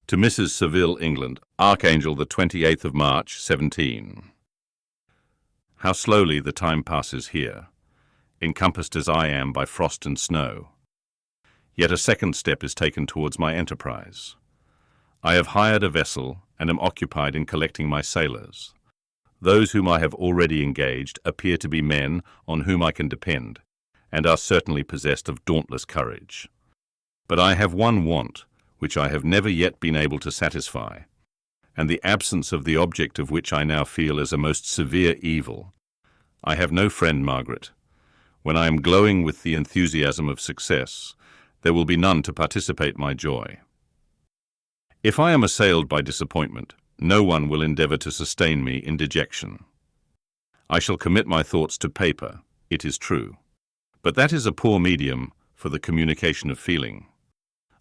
To Mrs. Seville, England, Archangel, the 28th of March, 17. How slowly the time passes here, encompassed as I am by frost and snow. Yet a second step is taken towards my enterprise. I have hired a vessel and am occupied in collecting my sailors. Those whom I have already engaged appear to be men on whom I can depend, and are certainly possessed of dauntless courage. But I have one want, which I have never yet been able to satisfy, and the absence of the object of which I now feel as a most severe evil. I have no friend, Margaret. When I am glowing with the enthusiasm of success, there will be none to participate my joy. If I am assailed by disappointment, no one will endeavour to sustain me in dejection. I shall commit my thoughts to paper, it is true, but that is a poor medium for the communication of feeling.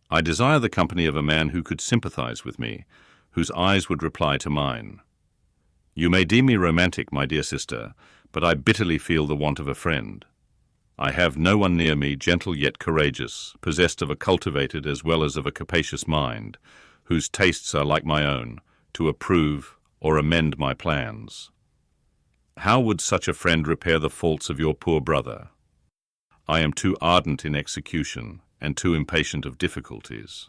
I desire the company of a man who could sympathize with me, whose eyes would reply to mine. You may deem me romantic, my dear sister, but I bitterly feel the want of a friend. I have no one near me, gentle yet courageous, possessed of a cultivated as well as of a capacious mind, whose tastes are like my own, to approve or amend my plans. How would such a friend repair the faults of your poor brother? I am too ardent in execution, and too impatient of difficulties.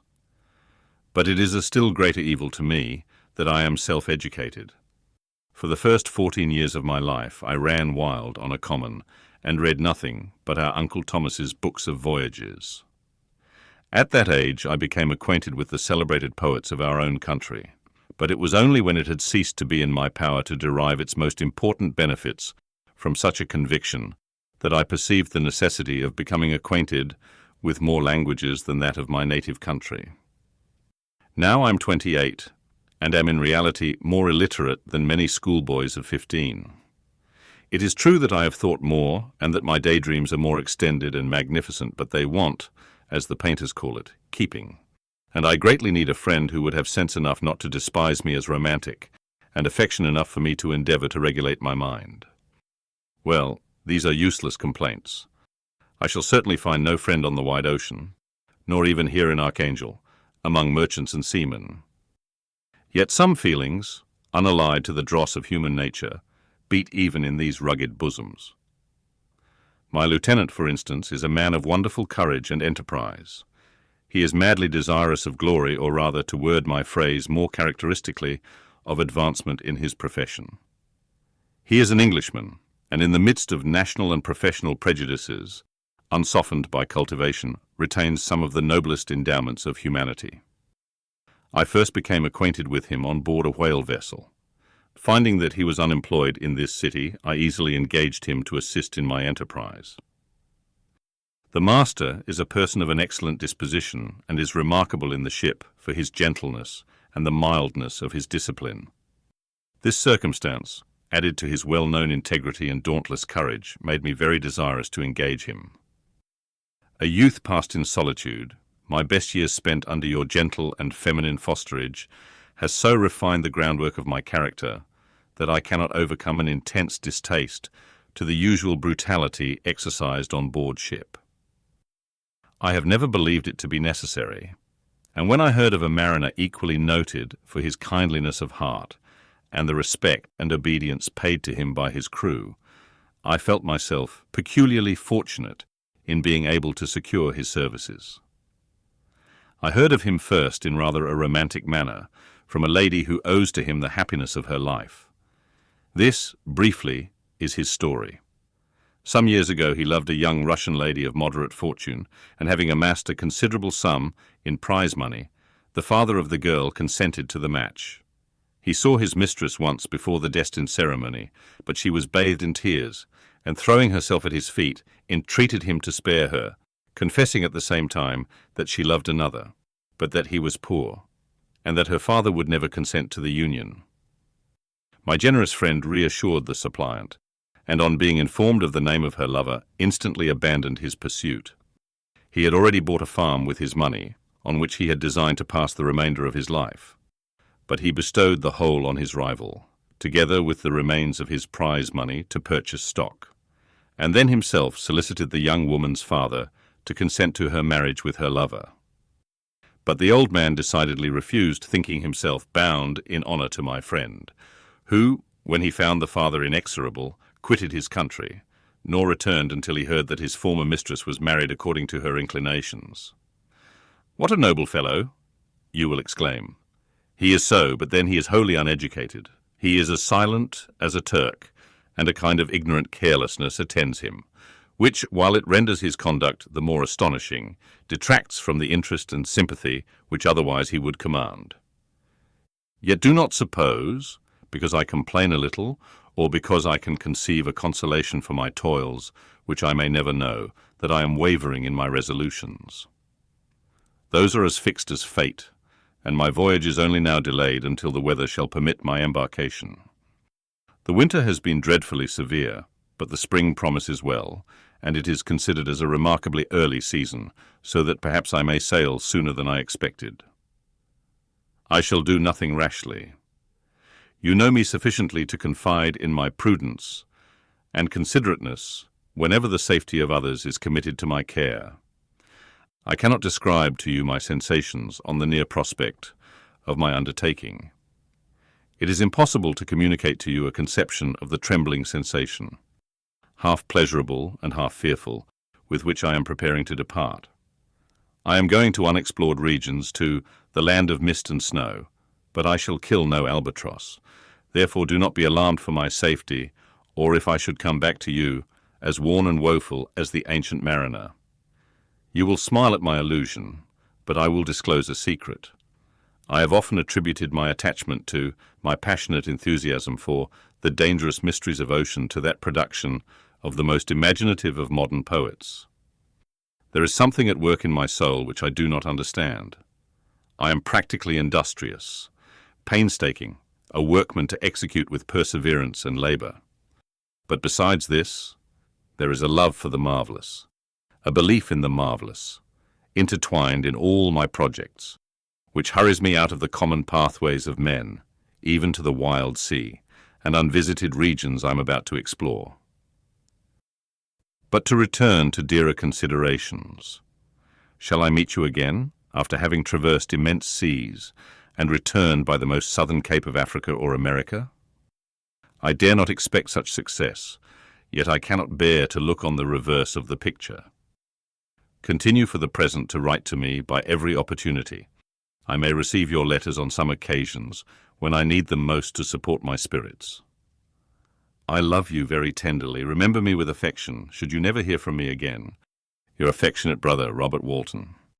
But it is a still greater evil to me that I am self-educated. For the first 14 years of my life I ran wild on a common, and read nothing but our Uncle Thomas's books of voyages. At that age I became acquainted with the celebrated poets of our own country, but it was only when it had ceased to be in my power to derive its most important benefits from such a conviction that I perceived the necessity of becoming acquainted with more languages than that of my native country. Now I'm 28, and am in reality more illiterate than many schoolboys of 15. It is true that I have thought more, and that my daydreams are more extended and magnificent, but they want, as the painters call it, keeping. And I greatly need a friend who would have sense enough not to despise me as romantic, and affection enough for me to endeavour to regulate my mind. Well, these are useless complaints. I shall certainly find no friend on the wide ocean, nor even here in Archangel, among merchants and seamen. Yet some feelings, unallied to the dross of human nature, beat even in these rugged bosoms. My lieutenant, for instance, is a man of wonderful courage and enterprise. He is madly desirous of glory, or rather, to word my phrase more characteristically, of advancement in his profession. He is an Englishman, and in the midst of national and professional prejudices, unsoftened by cultivation, retains some of the noblest endowments of humanity. I first became acquainted with him on board a whale vessel. Finding that he was unemployed in this city, I easily engaged him to assist in my enterprise. The master is a person of an excellent disposition, and is remarkable in the ship for his gentleness and the mildness of his discipline. This circumstance, added to his well-known integrity and dauntless courage, made me very desirous to engage him. A youth passed in solitude, my best years spent under your gentle and feminine fosterage, has so refined the groundwork of my character that I cannot overcome an intense distaste to the usual brutality exercised on board ship. I have never believed it to be necessary, and when I heard of a mariner equally noted for his kindliness of heart and the respect and obedience paid to him by his crew, I felt myself peculiarly fortunate in being able to secure his services. I heard of him first in rather a romantic manner from a lady who owes to him the happiness of her life. This, briefly, is his story. Some years ago he loved a young Russian lady of moderate fortune, and having amassed a considerable sum in prize money, the father of the girl consented to the match. He saw his mistress once before the destined ceremony, but she was bathed in tears, and throwing herself at his feet, entreated him to spare her, confessing at the same time that she loved another, but that he was poor, and that her father would never consent to the union. My generous friend reassured the suppliant, and on being informed of the name of her lover, instantly abandoned his pursuit. He had already bought a farm with his money, on which he had designed to pass the remainder of his life, but he bestowed the whole on his rival, together with the remains of his prize money to purchase stock, and then himself solicited the young woman's father to consent to her marriage with her lover. But the old man decidedly refused, thinking himself bound in honour to my friend, who, when he found the father inexorable, quitted his country, nor returned until he heard that his former mistress was married according to her inclinations. "What a noble fellow!" you will exclaim. He is so, but then he is wholly uneducated. He is as silent as a Turk, and a kind of ignorant carelessness attends him, which, while it renders his conduct the more astonishing, detracts from the interest and sympathy which otherwise he would command. Yet do not suppose, because I complain a little, or because I can conceive a consolation for my toils, which I may never know, that I am wavering in my resolutions. Those are as fixed as fate, and my voyage is only now delayed until the weather shall permit my embarkation. The winter has been dreadfully severe, but the spring promises well, and it is considered as a remarkably early season, so that perhaps I may sail sooner than I expected. I shall do nothing rashly. You know me sufficiently to confide in my prudence and considerateness whenever the safety of others is committed to my care. I cannot describe to you my sensations on the near prospect of my undertaking. It is impossible to communicate to you a conception of the trembling sensation, half pleasurable and half fearful, with which I am preparing to depart. I am going to unexplored regions, to the land of mist and snow, but I shall kill no albatross. Therefore do not be alarmed for my safety, or if I should come back to you as worn and woeful as the ancient mariner. You will smile at my illusion, but I will disclose a secret. I have often attributed my attachment to, my passionate enthusiasm for, the dangerous mysteries of ocean to that production of the most imaginative of modern poets. There is something at work in my soul which I do not understand. I am practically industrious, painstaking, a workman to execute with perseverance and labour. But besides this, there is a love for the marvellous, a belief in the marvellous, intertwined in all my projects, which hurries me out of the common pathways of men, even to the wild sea, and unvisited regions I am about to explore. But to return to dearer considerations. Shall I meet you again, after having traversed immense seas, and returned by the most southern cape of Africa or America? I dare not expect such success, yet I cannot bear to look on the reverse of the picture. Continue for the present to write to me by every opportunity. I may receive your letters on some occasions when I need them most to support my spirits. I love you very tenderly. Remember me with affection, should you never hear from me again. Your affectionate brother, Robert Walton.